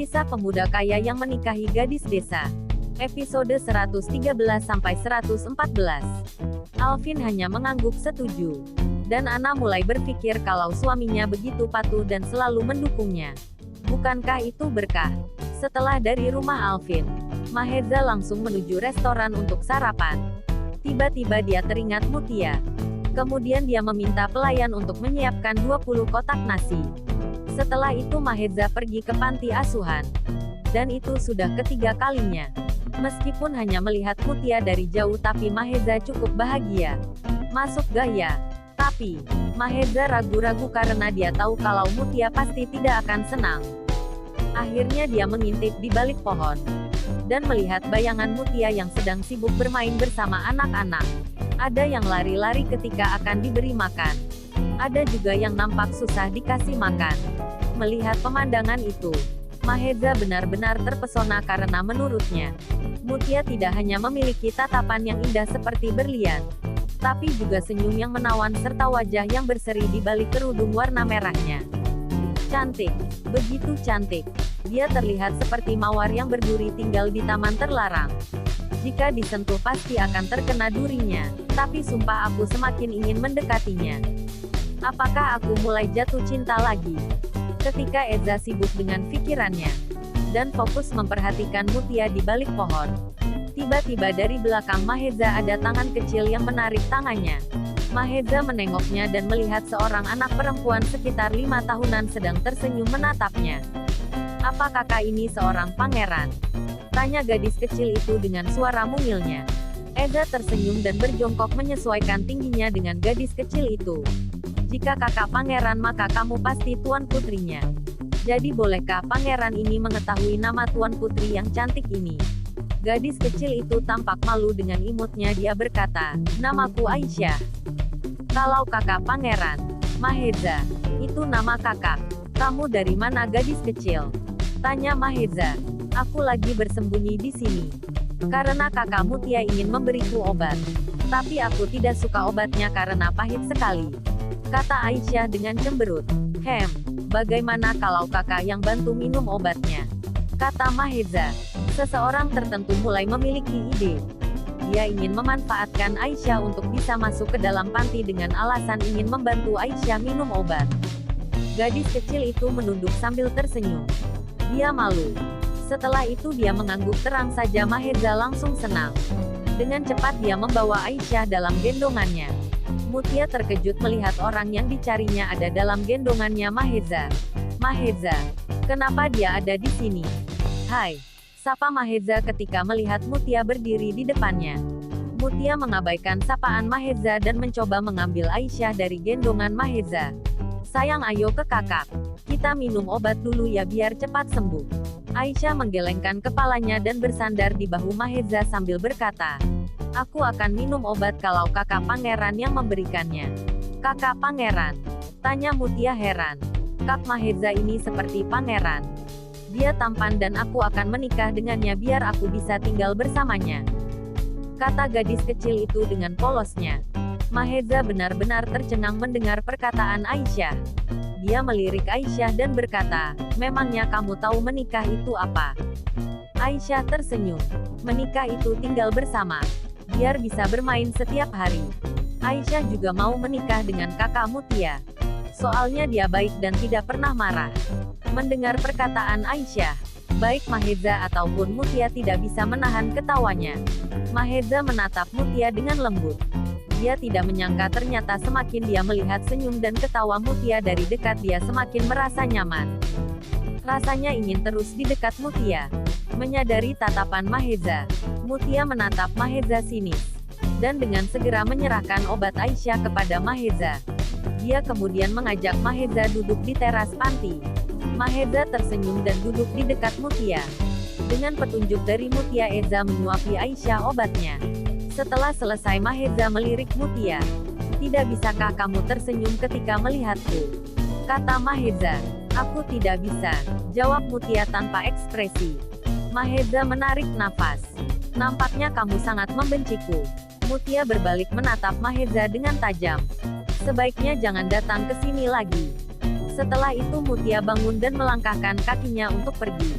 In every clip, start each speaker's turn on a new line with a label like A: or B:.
A: Kisah pemuda kaya yang menikahi gadis desa. Episode 113-114. Alvin hanya mengangguk setuju. Dan Ana mulai berpikir kalau suaminya begitu patuh dan selalu mendukungnya. Bukankah itu berkah? Setelah dari rumah Alvin, Maheza langsung menuju restoran untuk sarapan. Tiba-tiba dia teringat Mutia. Kemudian dia meminta pelayan untuk menyiapkan 20 kotak nasi. Setelah itu Maheza pergi ke panti asuhan. Dan itu sudah ketiga kalinya. Meskipun hanya melihat Mutia dari jauh tapi Maheza cukup bahagia. Masuk gaya. Tapi, Maheza ragu-ragu karena dia tahu kalau Mutia pasti tidak akan senang. Akhirnya dia mengintip di balik pohon. Dan melihat bayangan Mutia yang sedang sibuk bermain bersama anak-anak. Ada yang lari-lari ketika akan diberi makan. Ada juga yang nampak susah dikasih makan. Melihat pemandangan itu, Maheza benar-benar terpesona karena menurutnya, Mutia tidak hanya memiliki tatapan yang indah seperti berlian, tapi juga senyum yang menawan serta wajah yang berseri di balik kerudung warna merahnya. Cantik, begitu cantik. Dia terlihat seperti mawar yang berduri tinggal di taman terlarang. Jika disentuh pasti akan terkena durinya, tapi sumpah aku semakin ingin mendekatinya. Apakah aku mulai jatuh cinta lagi? Ketika Eza sibuk dengan pikirannya, dan fokus memperhatikan Mutia di balik pohon. Tiba-tiba dari belakang Maheza ada tangan kecil yang menarik tangannya. Maheza menengoknya dan melihat seorang anak perempuan sekitar 5 tahunan sedang tersenyum menatapnya. Apa kakak ini seorang pangeran? Tanya gadis kecil itu dengan suara mungilnya. Eza tersenyum dan berjongkok menyesuaikan tingginya dengan gadis kecil itu. Jika kakak pangeran maka kamu pasti tuan putrinya. Jadi bolehkah pangeran ini mengetahui nama tuan putri yang cantik ini? Gadis kecil itu tampak malu dengan imutnya dia berkata, namaku Aisyah. Kalau kakak pangeran, Maheza, itu nama kakak. Kamu dari mana gadis kecil? Tanya Maheza. Aku lagi bersembunyi di sini. Karena kakak Mutia ingin memberiku obat. Tapi aku tidak suka obatnya karena pahit sekali. Kata Aisyah dengan cemberut. Bagaimana kalau kakak yang bantu minum obatnya? Kata Maheza. Seseorang tertentu mulai memiliki ide. Dia ingin memanfaatkan Aisyah untuk bisa masuk ke dalam panti dengan alasan ingin membantu Aisyah minum obat. Gadis kecil itu menunduk sambil tersenyum. Dia malu. Setelah itu dia mengangguk terang saja. Maheza langsung senang. Dengan cepat dia membawa Aisyah dalam gendongannya. Mutia terkejut melihat orang yang dicarinya ada dalam gendongannya Maheza. Maheza, kenapa dia ada di sini? Hai, sapa Maheza ketika melihat Mutia berdiri di depannya. Mutia mengabaikan sapaan Maheza dan mencoba mengambil Aisyah dari gendongan Maheza. Sayang, ayo ke kakak. Kita minum obat dulu ya biar cepat sembuh. Aisyah menggelengkan kepalanya dan bersandar di bahu Maheza sambil berkata, aku akan minum obat kalau kakak pangeran yang memberikannya. Kakak pangeran? Tanya Mutia heran. Kak Maheza ini seperti pangeran. Dia tampan dan aku akan menikah dengannya biar aku bisa tinggal bersamanya. Kata gadis kecil itu dengan polosnya. Maheza benar-benar tercengang mendengar perkataan Aisyah. Dia melirik Aisyah dan berkata, memangnya kamu tahu menikah itu apa? Aisyah tersenyum. Menikah itu tinggal bersama. Biar bisa bermain setiap hari. Aisyah juga mau menikah dengan kakak Mutia. Soalnya dia baik dan tidak pernah marah. Mendengar perkataan Aisyah, baik Maheza ataupun Mutia tidak bisa menahan ketawanya. Maheza menatap Mutia dengan lembut. Dia tidak menyangka ternyata semakin dia melihat senyum dan ketawa Mutia dari dekat dia semakin merasa nyaman. Rasanya ingin terus di dekat Mutia. Menyadari tatapan Maheza, Mutia menatap Maheza sinis. Dan dengan segera menyerahkan obat Aisyah kepada Maheza. Dia kemudian mengajak Maheza duduk di teras panti. Maheza tersenyum dan duduk di dekat Mutia. Dengan petunjuk dari Mutia Eza menyuapi Aisyah obatnya. Setelah selesai Maheza melirik Mutia. Tidak bisakah kamu tersenyum ketika melihatku? Kata Maheza. Aku tidak bisa, jawab Mutia tanpa ekspresi. Maheza menarik nafas. Nampaknya kamu sangat membenciku. Mutia berbalik menatap Maheza dengan tajam. Sebaiknya jangan datang ke sini lagi. Setelah itu Mutia bangun dan melangkahkan kakinya untuk pergi.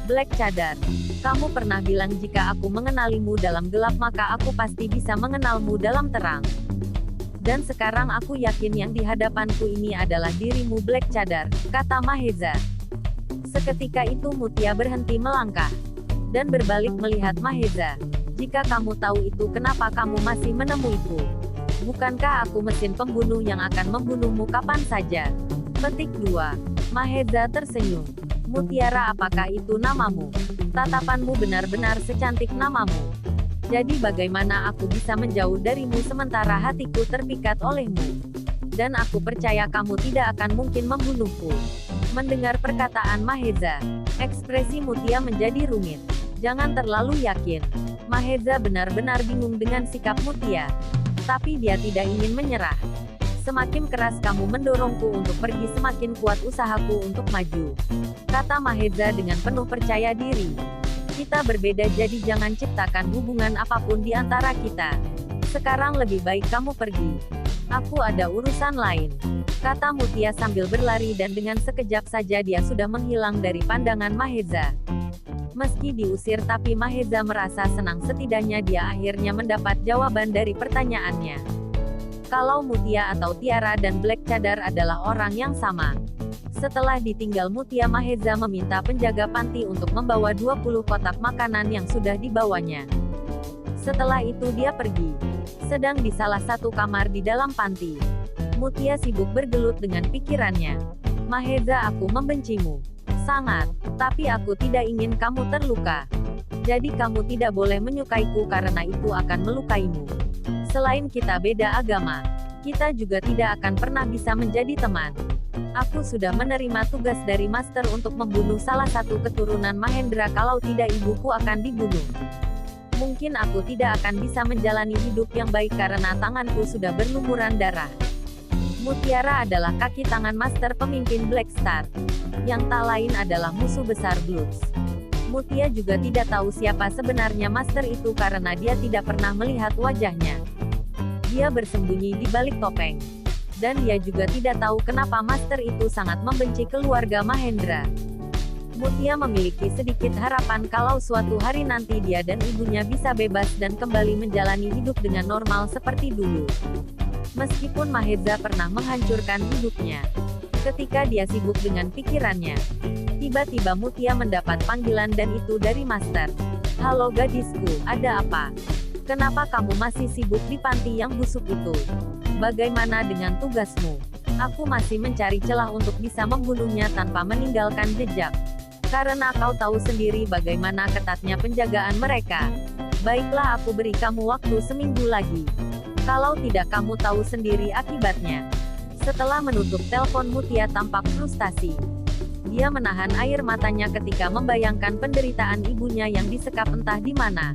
A: Black Cadar, kamu pernah bilang jika aku mengenalimu dalam gelap maka aku pasti bisa mengenalmu dalam terang. Dan sekarang aku yakin yang di hadapanku ini adalah dirimu Black Cadar, kata Mahesa. Seketika itu Mutia berhenti melangkah dan berbalik melihat Mahesa. Jika kamu tahu itu kenapa kamu masih menemuiku? Bukankah aku mesin pembunuh yang akan membunuhmu kapan saja? Petik 2. Mahesa tersenyum. Mutiara, apakah itu namamu? Tatapanmu benar-benar secantik namamu. Jadi bagaimana aku bisa menjauh darimu sementara hatiku terpikat olehmu? Dan aku percaya kamu tidak akan mungkin membunuhku. Mendengar perkataan Mahesa, ekspresi Mutia menjadi rumit. Jangan terlalu yakin. Mahesa benar-benar bingung dengan sikap Mutia. Tapi dia tidak ingin menyerah. Semakin keras kamu mendorongku untuk pergi, semakin kuat usahaku untuk maju, kata Mahesa dengan penuh percaya diri. Kita berbeda jadi jangan ciptakan hubungan apapun di antara kita. Sekarang lebih baik kamu pergi. Aku ada urusan lain, kata Mutia sambil berlari dan dengan sekejap saja dia sudah menghilang dari pandangan Mahesa. Meski diusir tapi Mahesa merasa senang, setidaknya dia akhirnya mendapat jawaban dari pertanyaannya. Kalau Mutia atau Tiara dan Black Cadar adalah orang yang sama. Setelah ditinggal Mutia, Mahesa meminta penjaga panti untuk membawa 20 kotak makanan yang sudah dibawanya. Setelah itu dia pergi. Sedang di salah satu kamar di dalam panti, Mutia sibuk bergelut dengan pikirannya. Mahesa, aku membencimu. Sangat. Tapi aku tidak ingin kamu terluka. Jadi kamu tidak boleh menyukaiku karena itu akan melukaimu. Selain kita beda agama, kita juga tidak akan pernah bisa menjadi teman. Aku sudah menerima tugas dari Master untuk membunuh salah satu keturunan Mahendra, kalau tidak ibuku akan dibunuh. Mungkin aku tidak akan bisa menjalani hidup yang baik karena tanganku sudah berlumuran darah. Mutiara adalah kaki tangan Master pemimpin Black Star, yang tak lain adalah musuh besar Bloods. Mutia juga tidak tahu siapa sebenarnya Master itu karena dia tidak pernah melihat wajahnya. Dia bersembunyi di balik topeng. Dan dia juga tidak tahu kenapa Master itu sangat membenci keluarga Mahendra. Mutia memiliki sedikit harapan kalau suatu hari nanti dia dan ibunya bisa bebas dan kembali menjalani hidup dengan normal seperti dulu. Meskipun Mahesa pernah menghancurkan hidupnya. Ketika dia sibuk dengan pikirannya, tiba-tiba Mutia mendapat panggilan dan itu dari Master. Halo gadisku, ada apa? Kenapa kamu masih sibuk di panti yang busuk itu? Bagaimana dengan tugasmu? Aku masih mencari celah untuk bisa membunuhnya tanpa meninggalkan jejak. Karena kau tahu sendiri bagaimana ketatnya penjagaan mereka. Baiklah, aku beri kamu waktu seminggu lagi. Kalau tidak kamu tahu sendiri akibatnya. Setelah menutup telepon, Mutia tampak frustasi. Dia menahan air matanya ketika membayangkan penderitaan ibunya yang disekap entah di mana.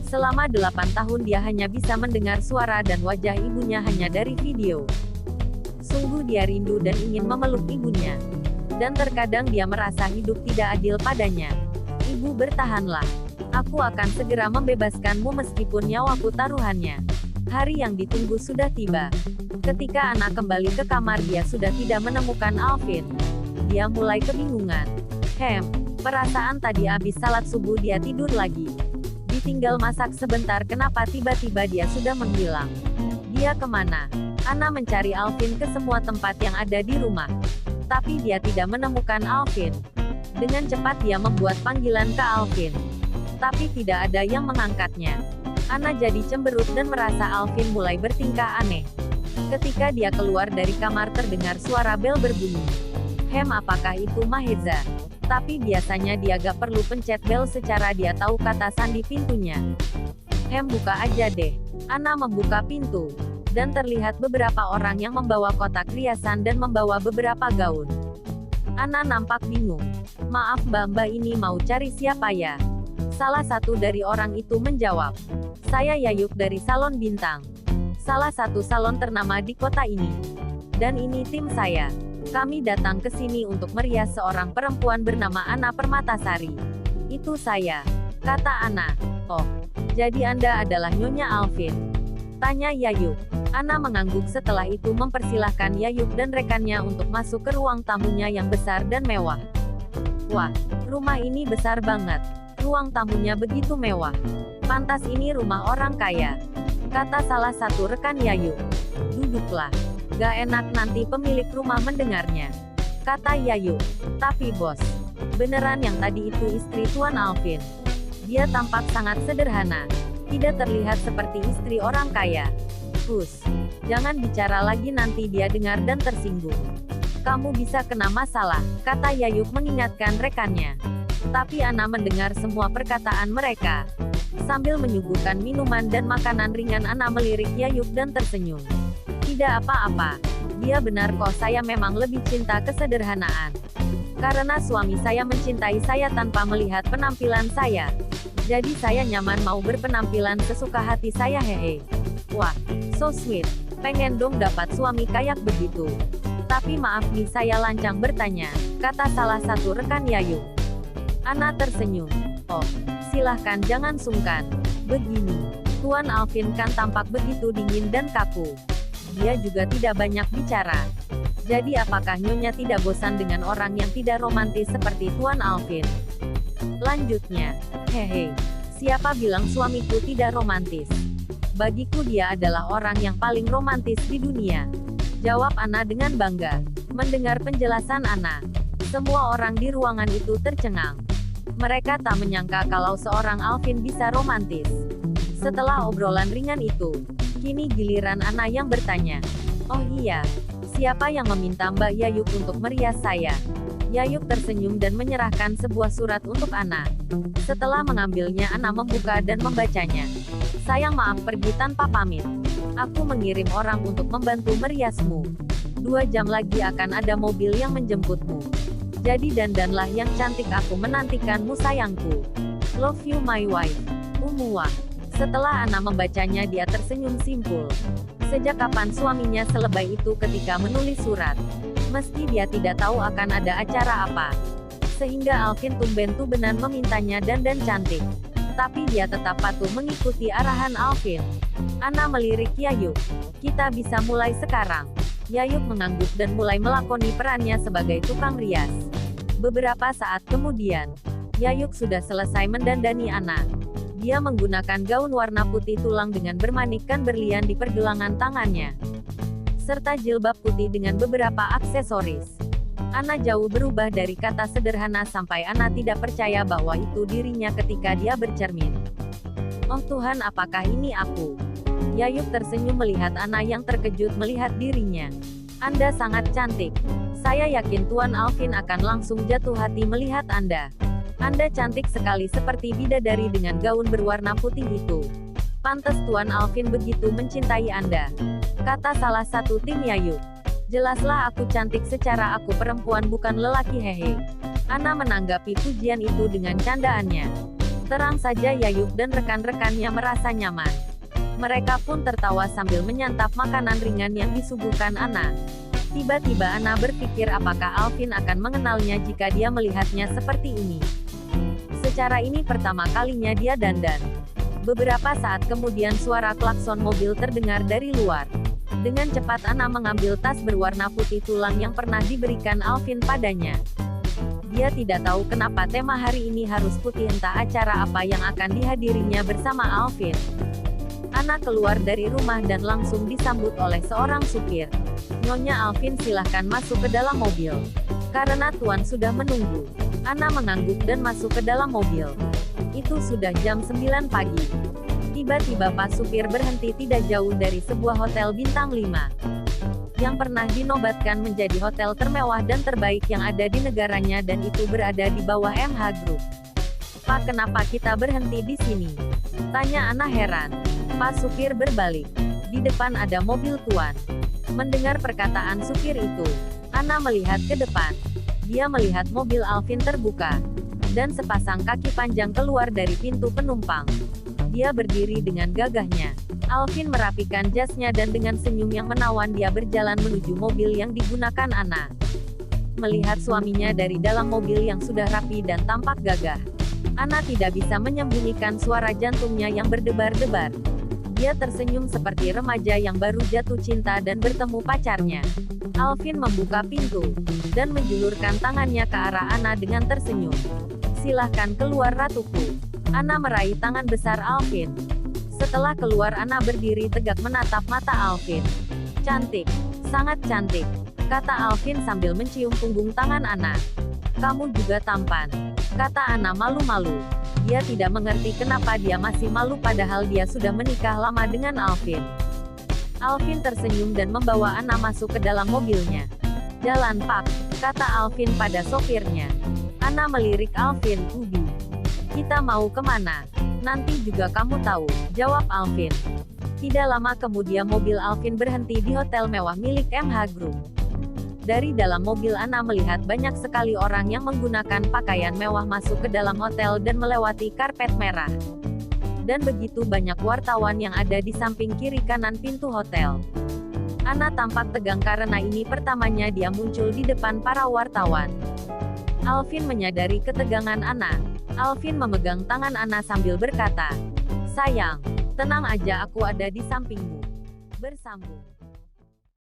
A: Selama 8 tahun dia hanya bisa mendengar suara dan wajah ibunya hanya dari video. Sungguh dia rindu dan ingin memeluk ibunya. Dan terkadang dia merasa hidup tidak adil padanya. Ibu, bertahanlah. Aku akan segera membebaskanmu meskipun nyawaku taruhannya. Hari yang ditunggu sudah tiba. Ketika anak kembali ke kamar, dia sudah tidak menemukan Alvin. Dia mulai kebingungan. Perasaan tadi habis salat subuh dia tidur lagi. Ditinggal masak sebentar, kenapa tiba-tiba dia sudah menghilang? Dia kemana? Ana mencari Alvin ke semua tempat yang ada di rumah. Tapi dia tidak menemukan Alvin. Dengan cepat dia membuat panggilan ke Alvin. Tapi tidak ada yang mengangkatnya. Ana jadi cemberut dan merasa Alvin mulai bertingkah aneh. Ketika dia keluar dari kamar terdengar suara bel berbunyi. Apakah itu Mahesa? Tapi biasanya dia gak perlu pencet bel secara dia tahu kata sandi pintunya. Buka aja deh. Ana membuka pintu. Dan terlihat beberapa orang yang membawa kotak riasan dan membawa beberapa gaun. Ana nampak bingung. Maaf mbak, ini mau cari siapa ya? Salah satu dari orang itu menjawab. Saya Yayuk dari Salon Bintang. Salah satu salon ternama di kota ini. Dan ini tim saya. Kami datang ke sini untuk merias seorang perempuan bernama Ana Permatasari. Itu saya, kata Ana. Oh, jadi Anda adalah Nyonya Alvin? Tanya Yayuk. Ana mengangguk setelah itu mempersilahkan Yayuk dan rekannya untuk masuk ke ruang tamunya yang besar dan mewah. Wah, rumah ini besar banget. Ruang tamunya begitu mewah. Pantas ini rumah orang kaya, kata salah satu rekan Yayuk. Duduklah. Gak enak nanti pemilik rumah mendengarnya, kata Yayuk. Tapi bos, beneran yang tadi itu istri Tuan Alvin. Dia tampak sangat sederhana. Tidak terlihat seperti istri orang kaya. Jangan bicara lagi nanti dia dengar dan tersinggung. Kamu bisa kena masalah, kata Yayuk mengingatkan rekannya. Tapi Ana mendengar semua perkataan mereka. Sambil menyuguhkan minuman dan makanan ringan Ana melirik Yayuk dan tersenyum. Tidak apa-apa. Dia benar kok, saya memang lebih cinta kesederhanaan. Karena suami saya mencintai saya tanpa melihat penampilan saya. Jadi saya nyaman mau berpenampilan sesuka hati saya, hehe. Wah, so sweet. Pengen dong dapat suami kayak begitu. Tapi maaf nih, saya lancang bertanya, kata salah satu rekan Yayuk. Ana tersenyum. Oh, silahkan jangan sungkan. Begini, Tuan Alvin kan tampak begitu dingin dan kaku. Dia juga tidak banyak bicara. Jadi apakah Nyonya tidak bosan dengan orang yang tidak romantis seperti Tuan Alvin? Lanjutnya, hehe, siapa bilang suamiku tidak romantis? Bagiku dia adalah orang yang paling romantis di dunia, jawab Ana dengan bangga. Mendengar penjelasan Ana, semua orang di ruangan itu tercengang. Mereka tak menyangka kalau seorang Alvin bisa romantis. Setelah obrolan ringan itu, kini giliran Ana yang bertanya. Oh iya, siapa yang meminta Mbak Yayuk untuk merias saya? Yayuk tersenyum dan menyerahkan sebuah surat untuk Ana. Setelah mengambilnya, Ana membuka dan membacanya. Sayang, maaf pergi tanpa pamit. Aku mengirim orang untuk membantu meriasmu. 2 jam lagi akan ada mobil yang menjemputmu. Jadi dandanlah yang cantik, aku menantikanmu sayangku. Love you my wife. Umuwah. Setelah Ana membacanya, dia tersenyum simpul. Sejak kapan suaminya selebay itu ketika menulis surat? Meski dia tidak tahu akan ada acara apa, sehingga Alvin tumben-tumbenan memintanya dandan cantik. Tapi dia tetap patuh mengikuti arahan Alvin. Ana melirik Yayuk. Kita bisa mulai sekarang. Yayuk mengangguk dan mulai melakoni perannya sebagai tukang rias. Beberapa saat kemudian, Yayuk sudah selesai mendandani Ana. Dia menggunakan gaun warna putih tulang dengan bermanikkan berlian di pergelangan tangannya, serta jilbab putih dengan beberapa aksesoris. Ana jauh berubah dari kata sederhana sampai Ana tidak percaya bahwa itu dirinya ketika dia bercermin. Oh Tuhan, apakah ini aku? Yayuk tersenyum melihat Ana yang terkejut melihat dirinya. Anda sangat cantik. Saya yakin Tuan Alvin akan langsung jatuh hati melihat Anda. Anda cantik sekali seperti bidadari dengan gaun berwarna putih itu. Pantes Tuan Alvin begitu mencintai Anda, kata salah satu tim Yayuk. Jelaslah aku cantik secara aku perempuan bukan lelaki, hehe. Ana menanggapi pujian itu dengan candaannya. Terang saja Yayuk dan rekan-rekannya merasa nyaman. Mereka pun tertawa sambil menyantap makanan ringan yang disuguhkan Ana. Tiba-tiba Ana berpikir apakah Alvin akan mengenalnya jika dia melihatnya seperti ini. Secara ini pertama kalinya dia dandan. Beberapa saat kemudian suara klakson mobil terdengar dari luar. Dengan cepat Ana mengambil tas berwarna putih tulang yang pernah diberikan Alvin padanya. Dia tidak tahu kenapa tema hari ini harus putih, entah acara apa yang akan dihadirinya bersama Alvin. Ana keluar dari rumah dan langsung disambut oleh seorang supir. Nyonya Alvin, silahkan masuk ke dalam mobil. Karena Tuan sudah menunggu. Ana mengangguk dan masuk ke dalam mobil. Itu sudah jam 9 pagi. Tiba-tiba pas supir berhenti tidak jauh dari sebuah hotel bintang 5. Yang pernah dinobatkan menjadi hotel termewah dan terbaik yang ada di negaranya dan itu berada di bawah MH Group. Pak, kenapa kita berhenti di sini? Tanya Ana heran. Pas supir berbalik. Di depan ada mobil Tuan. Mendengar perkataan supir itu, Ana melihat ke depan. Dia melihat mobil Alvin terbuka. Dan sepasang kaki panjang keluar dari pintu penumpang. Dia berdiri dengan gagahnya. Alvin merapikan jasnya dan dengan senyum yang menawan dia berjalan menuju mobil yang digunakan Ana. Melihat suaminya dari dalam mobil yang sudah rapi dan tampak gagah, Ana tidak bisa menyembunyikan suara jantungnya yang berdebar-debar. Dia tersenyum seperti remaja yang baru jatuh cinta dan bertemu pacarnya. Alvin membuka pintu dan menjulurkan tangannya ke arah Anna dengan tersenyum. "Silahkan keluar ratuku." Anna meraih tangan besar Alvin. Setelah keluar, Anna berdiri tegak menatap mata Alvin. "Cantik, sangat cantik," kata Alvin sambil mencium punggung tangan Anna. "Kamu juga tampan," kata Anna malu-malu. Dia tidak mengerti kenapa dia masih malu padahal dia sudah menikah lama dengan Alvin. Alvin tersenyum dan membawa Anna masuk ke dalam mobilnya. "Jalan, Pak," kata Alvin pada sopirnya. Anna melirik Alvin. "Ubi, kita mau kemana?" "Nanti juga kamu tahu," jawab Alvin. Tidak lama kemudian mobil Alvin berhenti di hotel mewah milik MH Group. Dari dalam mobil, Anna melihat banyak sekali orang yang menggunakan pakaian mewah masuk ke dalam hotel dan melewati karpet merah. Dan begitu banyak wartawan yang ada di samping kiri kanan pintu hotel. Anna tampak tegang karena ini pertamanya dia muncul di depan para wartawan. Alvin menyadari ketegangan Anna. Alvin memegang tangan Anna sambil berkata, "Sayang, tenang aja, aku ada di sampingmu." Bersambung.